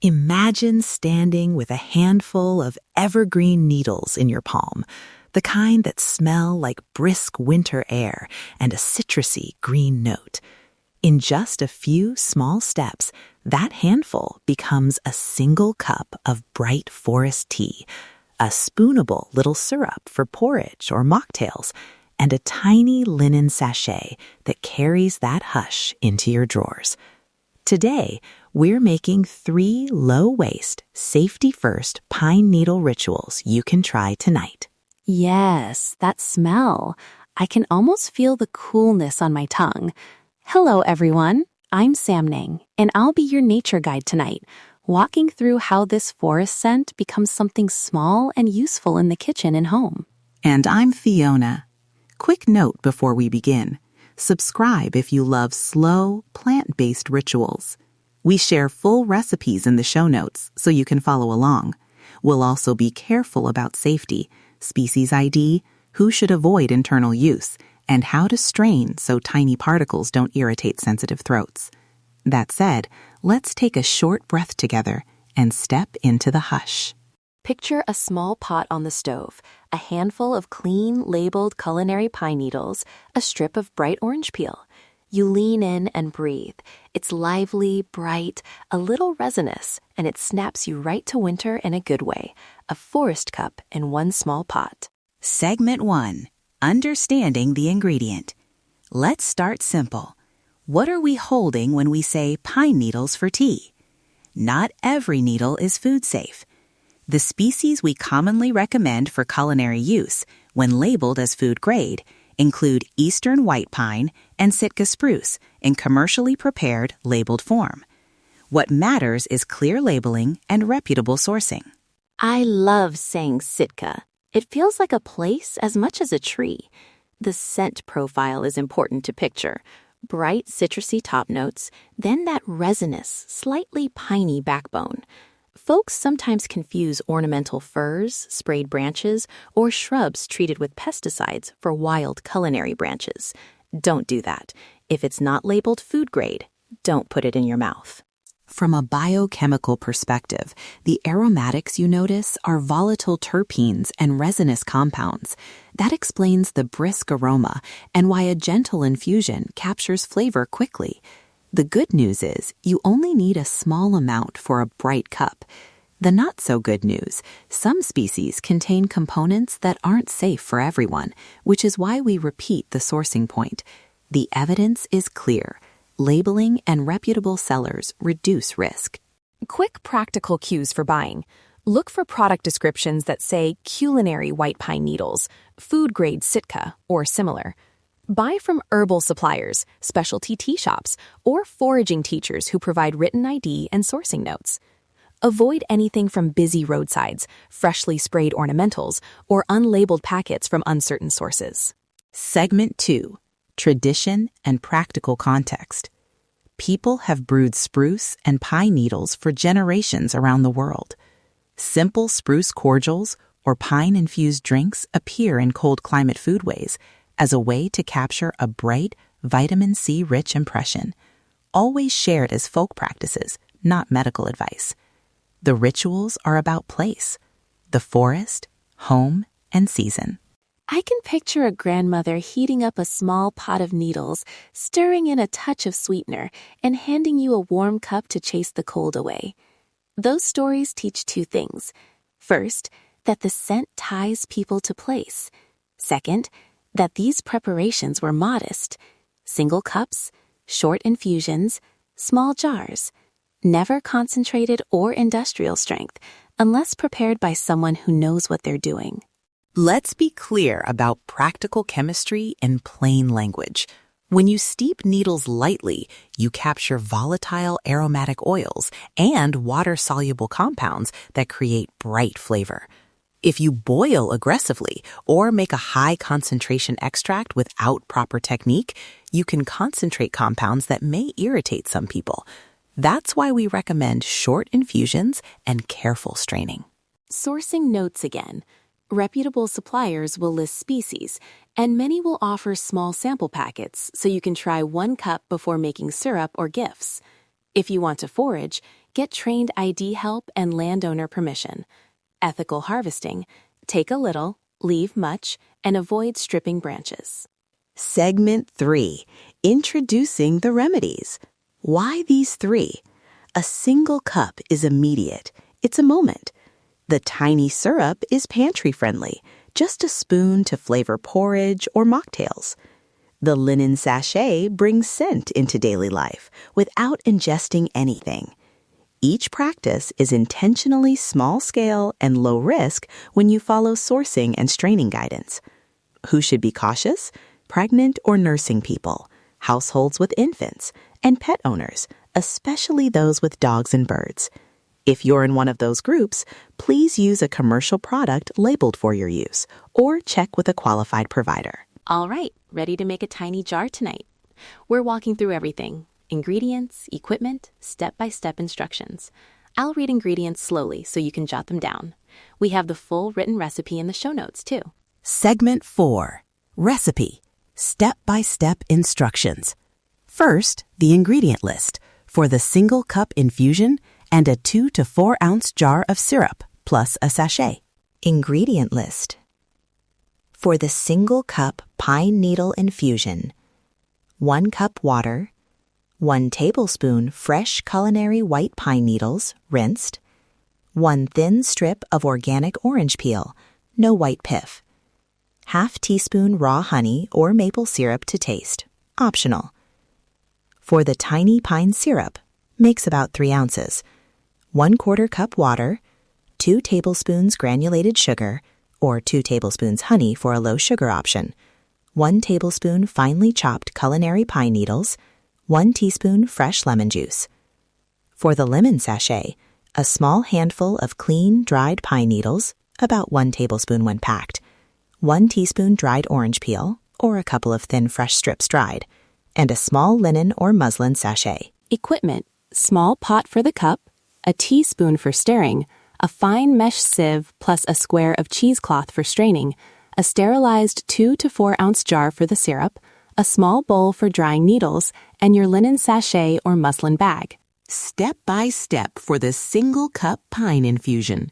Imagine standing with a handful of evergreen needles in your palm, the kind that smell like brisk winter air and a citrusy green note. In just a few small steps, that handful becomes a single cup of bright forest tea, a spoonable little syrup for porridge or mocktails, and a tiny linen sachet that carries that hush into your drawers. Today, we're making 3 low-waste, safety-first pine needle rituals you can try tonight. Yes, that smell. I can almost feel the coolness on my tongue. Hello, everyone. I'm Sam Nang, and I'll be your nature guide tonight, walking through how this forest scent becomes something small and useful in the kitchen and home. And I'm Fiona. Quick note before we begin. Subscribe if you love slow, plant-based rituals. We share full recipes in the show notes so you can follow along. We'll also be careful about safety, species ID, who should avoid internal use, and how to strain so tiny particles don't irritate sensitive throats. That said, let's take a short breath together and step into the hush. Picture a small pot on the stove, a handful of clean, labeled culinary pine needles, a strip of bright orange peel. You lean in and breathe. It's lively, bright, a little resinous, and it snaps you right to winter in a good way. A forest cup in one small pot. Segment 1. Understanding the ingredient. Let's start simple. What are we holding when we say pine needles for tea? Not every needle is food safe. The species we commonly recommend for culinary use, when labeled as food grade, include eastern white pine and Sitka spruce in commercially prepared labeled form. What matters is clear labeling and reputable sourcing. I love saying Sitka. It feels like a place as much as a tree. The scent profile is important to picture. Bright citrusy top notes, then that resinous, slightly piney backbone. Folks sometimes confuse ornamental firs, sprayed branches, or shrubs treated with pesticides for wild culinary branches. Don't do that. If it's not labeled food grade, don't put it in your mouth. From a biochemical perspective, the aromatics you notice are volatile terpenes and resinous compounds. That explains the brisk aroma and why a gentle infusion captures flavor quickly. The good news is you only need a small amount for a bright cup. The not so good news, some species contain components that aren't safe for everyone, which is why we repeat the sourcing point. The evidence is clear. Labeling and reputable sellers reduce risk. Quick practical cues for buying. Look for product descriptions that say culinary white pine needles, food grade Sitka, or similar. Buy from herbal suppliers, specialty tea shops, or foraging teachers who provide written ID and sourcing notes. Avoid anything from busy roadsides, freshly sprayed ornamentals, or unlabeled packets from uncertain sources. Segment 2. Tradition and practical context. People have brewed spruce and pine needles for generations around the world. Simple spruce cordials or pine-infused drinks appear in cold climate foodways as a way to capture a bright, vitamin C-rich impression, always shared as folk practices, not medical advice. The rituals are about place, the forest, home, and season. I can picture a grandmother heating up a small pot of needles, stirring in a touch of sweetener, and handing you a warm cup to chase the cold away. Those stories teach 2 things. First, that the scent ties people to place. Second, that these preparations were modest. Single cups, short infusions, small jars. Never concentrated or industrial strength, unless prepared by someone who knows what they're doing. Let's be clear about practical chemistry in plain language. When you steep needles lightly, you capture volatile aromatic oils and water-soluble compounds that create bright flavor. If you boil aggressively or make a high-concentration extract without proper technique, you can concentrate compounds that may irritate some people. That's why we recommend short infusions and careful straining. Sourcing notes again. Reputable suppliers will list species, and many will offer small sample packets so you can try 1 cup before making syrup or gifts. If you want to forage, Get trained ID help and landowner permission. Ethical harvesting. Take a little, leave much, and avoid stripping branches. Segment 3. Introducing the remedies. Why these 3? A single cup is immediate. It's a moment. The tiny syrup is pantry-friendly, just a spoon to flavor porridge or mocktails. The linen sachet brings scent into daily life without ingesting anything. Each practice is intentionally small-scale and low-risk when you follow sourcing and straining guidance. Who should be cautious? Pregnant or nursing people, households with infants, and pet owners, especially those with dogs and birds. If you're in one of those groups, please use a commercial product labeled for your use or check with a qualified provider. All right, ready to make a tiny jar tonight? We're walking through everything: ingredients, equipment, step-by-step instructions. I'll read ingredients slowly so you can jot them down. We have the full written recipe in the show notes, too. Segment 4. Recipe. Step-by-step instructions. First, the ingredient list for the single cup infusion and a 2 to 4 ounce jar of syrup plus a sachet. Ingredient list. For the single cup pine needle infusion, 1 cup water, 1 tablespoon fresh culinary white pine needles, rinsed, 1 thin strip of organic orange peel, no white pith, ½ teaspoon raw honey or maple syrup to taste, optional. For the tiny pine syrup, makes about 3 ounces, 1/4 cup water, 2 tablespoons granulated sugar, or 2 tablespoons honey for a low sugar option, 1 tablespoon finely chopped culinary pine needles, 1 teaspoon fresh lemon juice. For the lemon sachet, a small handful of clean, dried pine needles, about 1 tablespoon when packed, 1 teaspoon dried orange peel, or a couple of thin fresh strips dried, and a small linen or muslin sachet. Equipment: small pot for the cup, a teaspoon for stirring, a fine mesh sieve plus a square of cheesecloth for straining, a sterilized 2 to 4 ounce jar for the syrup, a small bowl for drying needles, and your linen sachet or muslin bag. Step by step for the single cup pine infusion.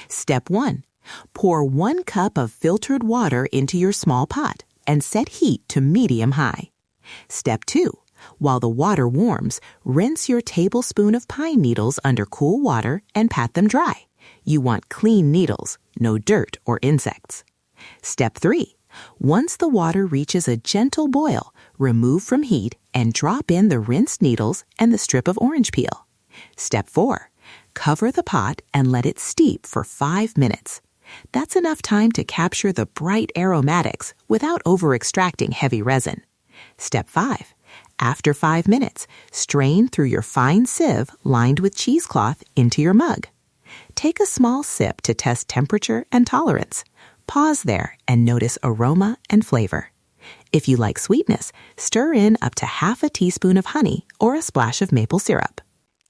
Step 1. Pour 1 cup of filtered water into your small pot and set heat to medium-high. Step 2. While the water warms, rinse your tablespoon of pine needles under cool water and pat them dry. You want clean needles, no dirt or insects. Step 3. Once the water reaches a gentle boil, remove from heat and drop in the rinsed needles and the strip of orange peel. Step 4. Cover the pot and let it steep for 5 minutes. That's enough time to capture the bright aromatics without over-extracting heavy resin. Step 5. After 5 minutes, strain through your fine sieve lined with cheesecloth into your mug. Take a small sip to test temperature and tolerance. Pause there and notice aroma and flavor. If you like sweetness, stir in up to ½ a teaspoon of honey or a splash of maple syrup.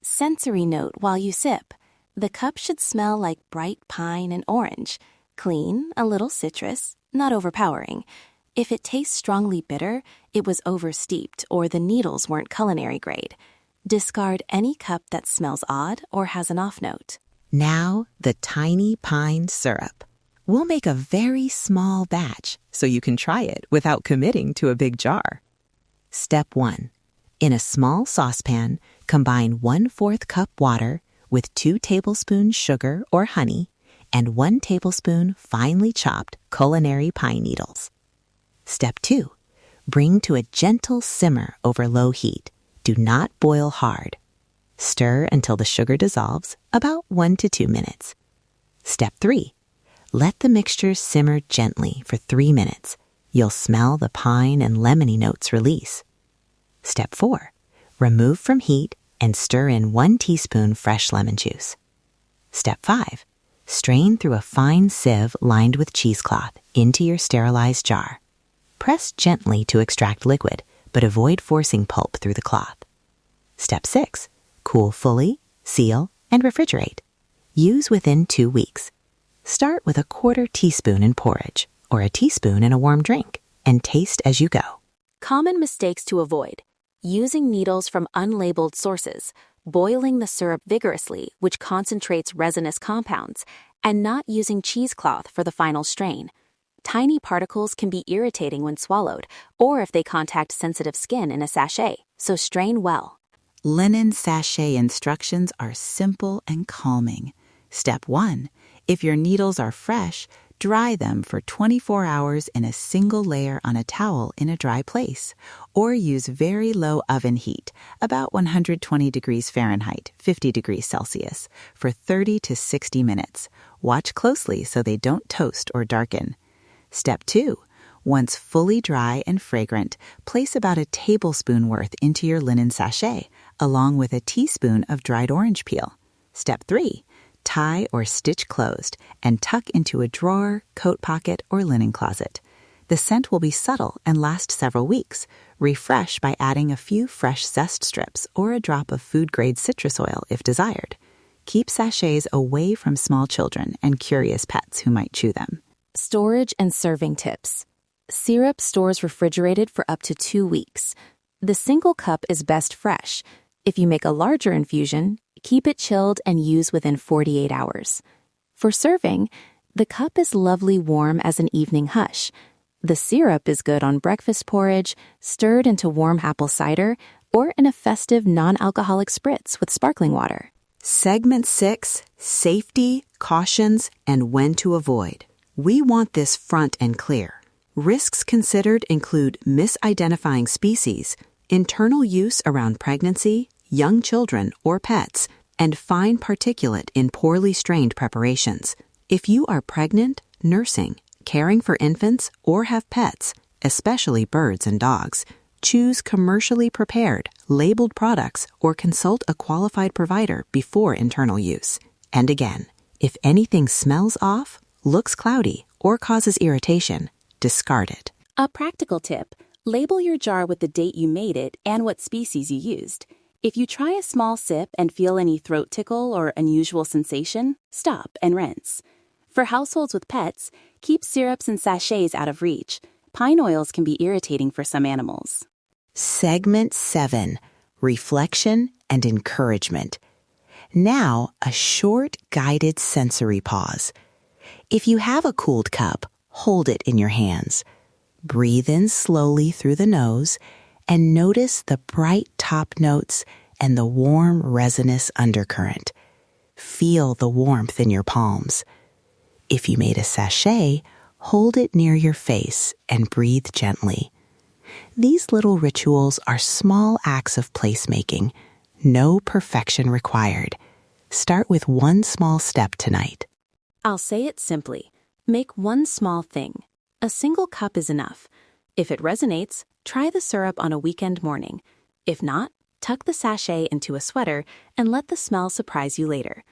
Sensory note while you sip. The cup should smell like bright pine and orange. Clean, a little citrus, not overpowering. If it tastes strongly bitter, it was oversteeped or the needles weren't culinary grade. Discard any cup that smells odd or has an off note. Now, the tiny pine syrup. We'll make a very small batch so you can try it without committing to a big jar. Step 1. In a small saucepan, combine 1/4 cup water with 2 tablespoons sugar or honey and 1 tablespoon finely chopped culinary pine needles. Step 2. Bring to a gentle simmer over low heat. Do not boil hard. Stir until the sugar dissolves, about 1 to 2 minutes. Step 3. Let the mixture simmer gently for 3 minutes. You'll smell the pine and lemony notes release. Step 4. Remove from heat and stir in 1 teaspoon fresh lemon juice. Step 5. Strain through a fine sieve lined with cheesecloth into your sterilized jar. Press gently to extract liquid, but avoid forcing pulp through the cloth. Step 6. Cool fully, seal, and refrigerate. Use within 2 weeks. Start with a 1/4 teaspoon in porridge or a teaspoon in a warm drink and taste as you go. Common mistakes to avoid. Using needles from unlabeled sources. boiling the syrup vigorously, which concentrates resinous compounds, and not using cheesecloth for the final strain. Tiny particles can be irritating when swallowed, or if they contact sensitive skin in a sachet, so strain well. Linen sachet instructions are simple and calming. Step 1. If your needles are fresh, dry them for 24 hours in a single layer on a towel in a dry place, or use very low oven heat, about 120 degrees Fahrenheit, 50 degrees Celsius, for 30 to 60 minutes. Watch closely so they don't toast or darken. Step 2. Once fully dry and fragrant, place about a tablespoon worth into your linen sachet, along with a teaspoon of dried orange peel. Step 3. Tie or stitch closed and tuck into a drawer, coat pocket, or linen closet. The scent will be subtle and last several weeks. Refresh by adding a few fresh zest strips or a drop of food-grade citrus oil if desired. Keep sachets away from small children and curious pets who might chew them. Storage and serving tips. Syrup stores refrigerated for up to 2 weeks. The single cup is best fresh. If you make a larger infusion, keep it chilled and use within 48 hours. For serving, the cup is lovely warm as an evening hush. The syrup is good on breakfast porridge, stirred into warm apple cider, or in a festive non-alcoholic spritz with sparkling water. Segment 6, Safety, Cautions, and When to Avoid. We want this front and clear. Risks considered include misidentifying species, internal use around pregnancy, young children, or pets, and fine particulate in poorly strained preparations. If you are pregnant, nursing, caring for infants, or have pets, especially birds and dogs, choose commercially prepared, labeled products or consult a qualified provider before internal use. And again, if anything smells off, looks cloudy, or causes irritation, discard it. A practical tip: label your jar with the date you made it and what species you used. If you try a small sip and feel any throat tickle or unusual sensation, stop and rinse. For households with pets, keep syrups and sachets out of reach. Pine oils can be irritating for some animals. Segment 7, Reflection and Encouragement. Now, a short guided sensory pause. If you have a cooled cup, hold it in your hands. Breathe in slowly through the nose and notice the bright top notes and the warm resinous undercurrent. Feel the warmth in your palms. If you made a sachet, hold it near your face and breathe gently. These little rituals are small acts of placemaking. No perfection required. Start with one small step tonight. I'll say it simply. Make one small thing. A single cup is enough. If it resonates, try the syrup on a weekend morning. If not, tuck the sachet into a sweater and let the smell surprise you later.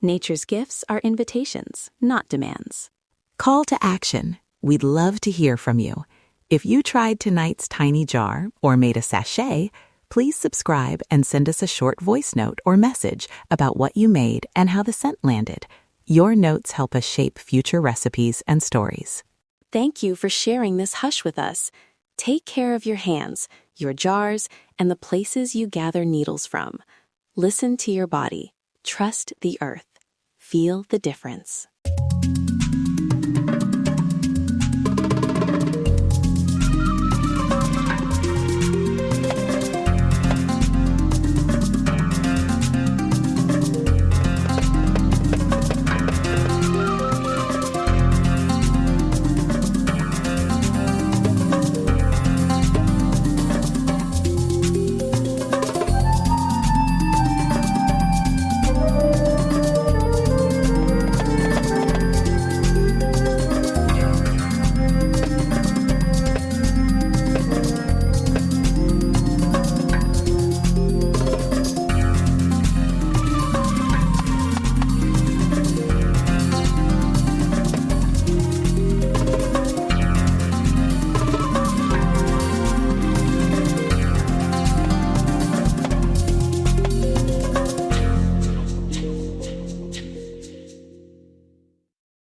Nature's gifts are invitations, not demands. Call to action. We'd love to hear from you. If you tried tonight's tiny jar or made a sachet, please subscribe and send us a short voice note or message about what you made and how the scent landed. Your notes help us shape future recipes and stories. Thank you for sharing this hush with us. Take care of your hands, your jars, and the places you gather needles from. Listen to your body. Trust the earth. Feel the difference.